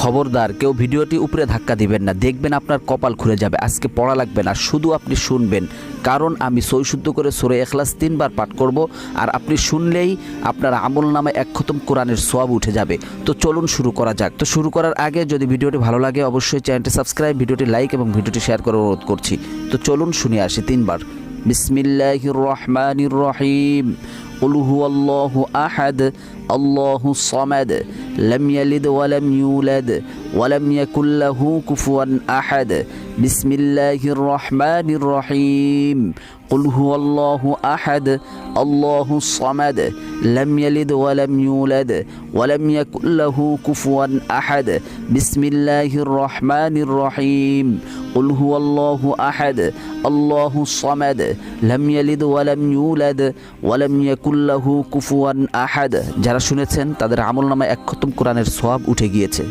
খবরদার কেউ ভিডিওটি উপরে ধাক্কা দিবেন না, দেখবেন আপনার কপাল খুলে যাবে। আজকে পড়া লাগবে না, শুধু আপনি শুনবেন, কারণ আমি সৈশুদ্ধ করে সূরা ইখলাস 3 বার পাঠ করব, আর আপনি শুনলেই আপনার আমলনামায় 1 খতম কোরআনের সওয়াব উঠে যাবে। তো চলুন শুরু করা যাক। তো শুরু করার আগে যদি ভিডিওটি ভালো লাগে অবশ্যই চ্যানেলটি সাবস্ক্রাইব, ভিডিওটি লাইক এবং ভিডিওটি শেয়ার করার অনুরোধ করছি। তো চলুন শুনে আসি 3 বার। বিসমিল্লাহির রহমানির রহিম। قل هو الله أحد الله الصمد لم يلد ولم يولد ولم يكن له كفوا أحد بسم الله الرحمن الرحيم قل هو الله أحد الله الصمد لم يلد ولم يولد ولم يكن له كفوا أحد بسم الله الرحمن الرحيم قل هو الله أحد الله الصمد لم يلد ولم يولد ولم يكن له كفوا أحد। যারা শুনেছেন তাদের আমলনামায় 1 খতম কোরআনের সওয়াব উঠে গিয়েছে।